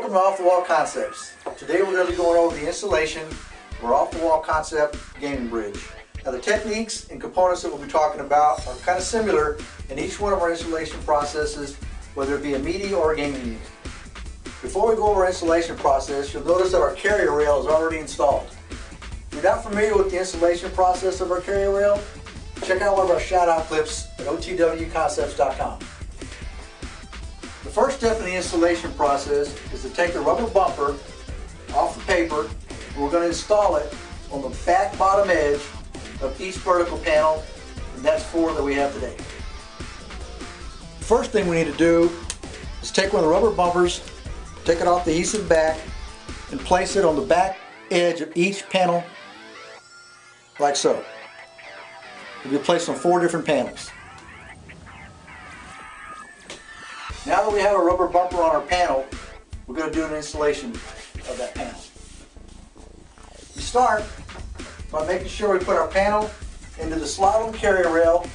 Welcome to Off the Wall Concepts. Today we're going to be going over the installation of our Off the Wall Concept gaming bridge. Now the techniques and components that we'll be talking about are kind of similar in each one of our installation processes, whether it be a media or a gaming unit. Before we go over our installation process, you'll notice that our carrier rail is already installed. If you're not familiar with the installation process of our carrier rail, check out one of our shout out clips at otwconcepts.com. The first step in the installation process is to take the rubber bumper off the paper, and we're going to install it on the back bottom edge of each vertical panel, and that's 4 that we have today. The first thing we need to do is take one of the rubber bumpers, take it off the adhesive back, and place it on the back edge of each panel like so. It'll be placed on 4 different panels. Now that we have a rubber bumper on our panel, we're going to do an installation of that panel. We start by making sure we put our panel into the slot on the carrier rail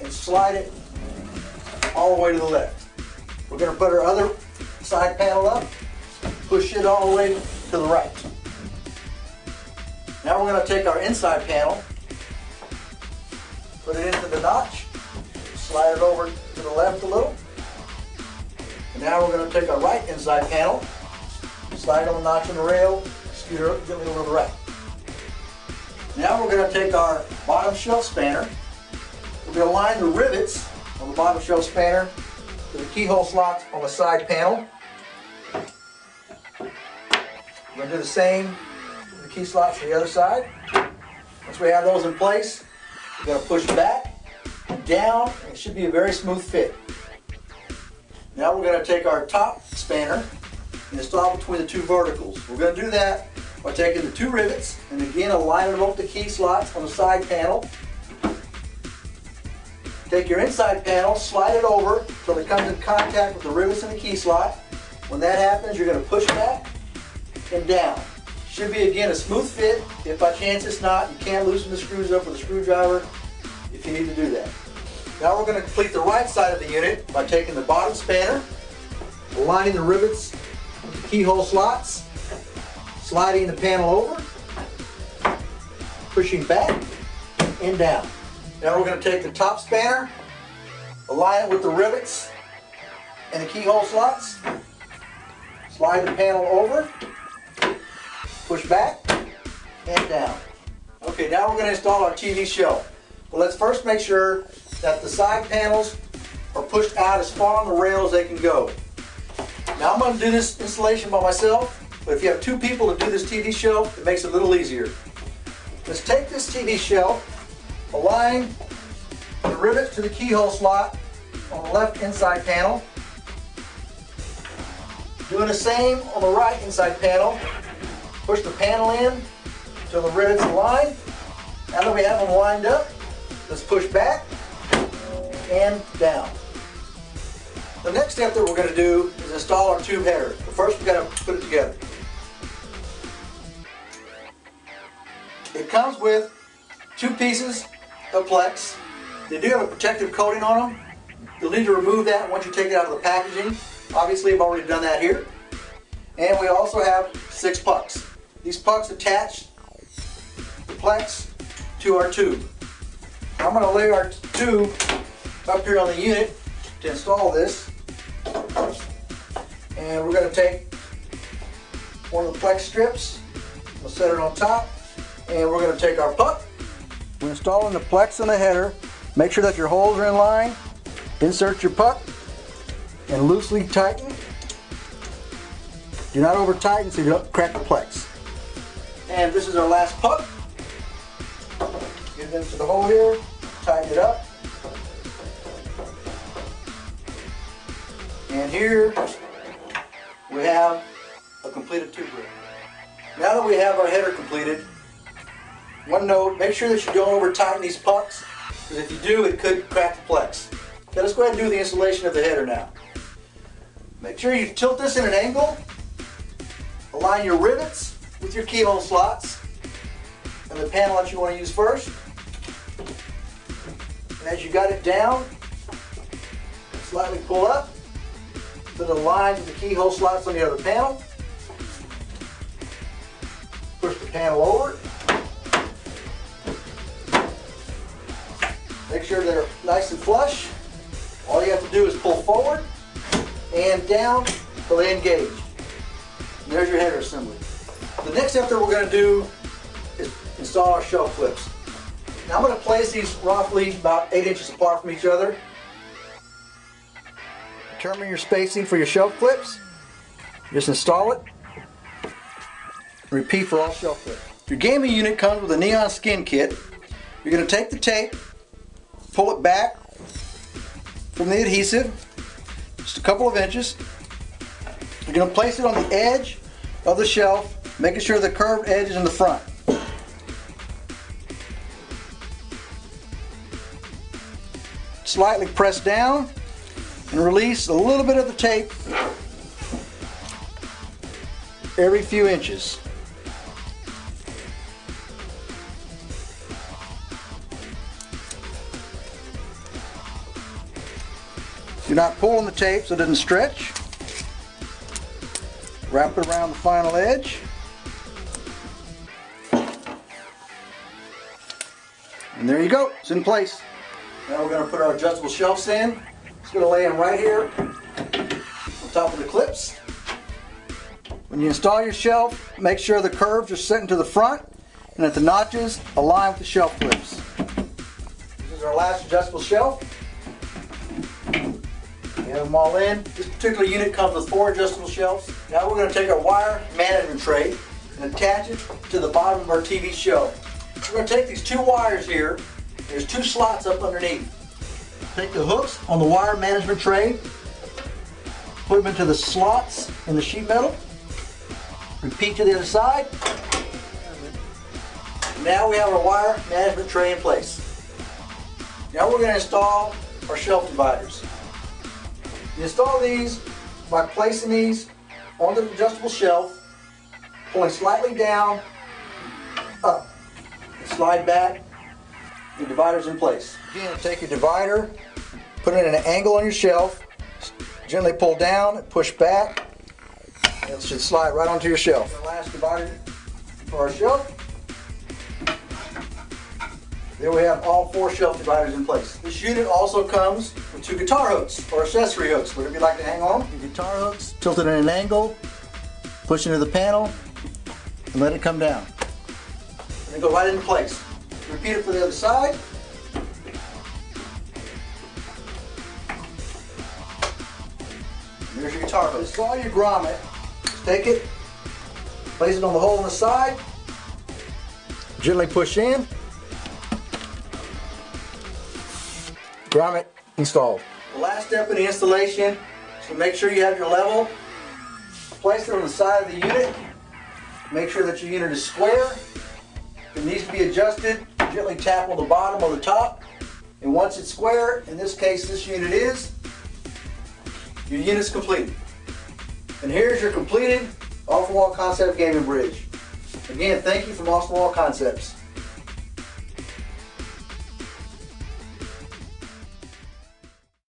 and slide it all the way to the left. We're going to put our other side panel up, push it all the way to the right. Now we're going to take our inside panel, put it into the notch, slide it over to the left a little. And now we're going to take our right inside panel, slide on the notch on the rail, scoot it gently over to the right. Now we're going to take our bottom shelf spanner. We're going to line the rivets on the bottom shelf spanner to the keyhole slots on the side panel. We're going to do the same with the key slots to the other side. Once we have those in place, we're going to push back and down, and it should be a very smooth fit. Now we're going to take our top spanner and install between the 2 verticals. We're going to do that by taking the 2 rivets and again aligning them up the key slots on the side panel. Take your inside panel, slide it over until it comes in contact with the rivets in the key slot. When that happens, you're going to push back and down. Should be again a smooth fit. If by chance it's not, you can loosen the screws up with a screwdriver if you need to do that. Now we're going to complete the right side of the unit by taking the bottom spanner, aligning the rivets with the keyhole slots, sliding the panel over, pushing back and down. Now we're going to take the top spanner, align it with the rivets and the keyhole slots, slide the panel over, push back and down. Okay, now we're going to install our TV shelf. Well, let's first make sure that the side panels are pushed out as far on the rail as they can go. Now I'm going to do this installation by myself, but if you have 2 people to do this TV shelf, it makes it a little easier. Let's take this TV shelf, align the rivets to the keyhole slot on the left inside panel, doing the same on the right inside panel. Push the panel in until the rivets align. Now that we have them lined up, let's push back and down. The next step that we're going to do is install our tube header. But first we've got to put it together. It comes with 2 pieces of Plex. They do have a protective coating on them. You'll need to remove that once you take it out of the packaging. Obviously I've already done that here. And we also have 6 pucks. These pucks attach the Plex to our tube. I'm going to lay our tube up here on the unit to install this, and we're going to take one of the Plex strips, we'll set it on top, and we're going to take our puck. We're installing the Plex in the header. Make sure that your holes are in line. Insert your puck and loosely tighten. Do not over tighten so you don't crack the Plex. And this is our last puck. Get it into the hole here, tighten it up. And here we have a completed tube rig. Now that we have our header completed, one note, make sure that you don't over tighten these pucks, because if you do, it could crack the Plex. Okay, let's go ahead and do the installation of the header now. Make sure you tilt this in an angle, align your rivets with your keyhole slots and the panel that you want to use first. And as you got it down, slightly pull up that align to the keyhole slots on the other panel. Push the panel over. Make sure they're nice and flush. All you have to do is pull forward and down till they engage. And there's your header assembly. The next step that we're going to do is install our shelf clips. Now I'm going to place these roughly about 8 inches apart from each other. Determine your spacing for your shelf clips. Just install it. Repeat for all shelf clips. Your gaming unit comes with a neon skin kit. You're going to take the tape, pull it back from the adhesive, just a couple of inches. You're going to place it on the edge of the shelf, making sure the curved edge is in the front. Slightly press down and release a little bit of the tape every few inches. Do not pull on the tape so it doesn't stretch. Wrap it around the final edge. And there you go, it's in place. Now we're going to put our adjustable shelves in. It's going to lay them right here on top of the clips. When you install your shelf, make sure the curves are set into the front and that the notches align with the shelf clips. This is our last adjustable shelf. We have them all in. This particular unit comes with 4 adjustable shelves. Now we're going to take our wire management tray and attach it to the bottom of our TV shelf. We're going to take these 2 wires here. There's 2 slots up underneath. Take the hooks on the wire management tray, put them into the slots in the sheet metal. Repeat to the other side. Now we have our wire management tray in place. Now we're going to install our shelf dividers. You install these by placing these on the adjustable shelf, pulling slightly down, up, and slide back. The divider's in place. Again, take your divider, put it at an angle on your shelf, gently pull down, push back, and it should slide right onto your shelf. Our last divider for our shelf. There we have all 4 shelf dividers in place. This unit also comes with 2 guitar hooks or accessory hooks, whatever you like to hang on. Your guitar hooks tilted at an angle, push into the panel, and let it come down. And they go right into place. Repeat it for the other side. And there's your guitar hook. Install your grommet. Just take it, place it on the hole on the side, gently push in. Grommet installed. The last step in the installation is to make sure you have your level. Place it on the side of the unit. Make sure that your unit is square. If it needs to be adjusted, gently tap on the bottom or the top. And once it's square, in this case this unit is, your unit's complete. And here's your completed off-the-wall concept gaming bridge. Again, thank you from Off the Wall Concepts.